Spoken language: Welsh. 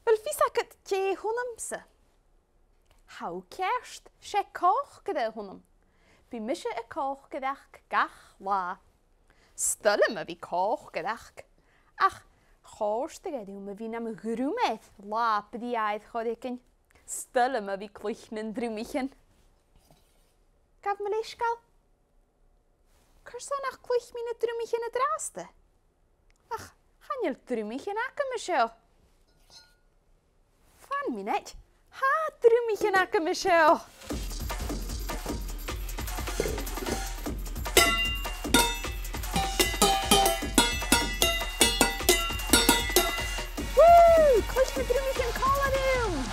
Wel vis ac het je hwnnamse. Hou kerst, se koch gyda hwnnam. Fi misje y koch gyda'ch gach la. Styl yma fi koch gyda'ch. Ach, chorst y gyda yma fi nam grwmeth la byddi aidd chodegyn. Styl yma fi clwch yn drwmichin. Gaf me leisgal? Cyrson ach clwch mi'n y drwmichin y draste? Ach, chanel drwmichin ac yma sio. Fan minet, ha drwmichin ac yma sio. Woo! Clwch me drwmichin cola diwn.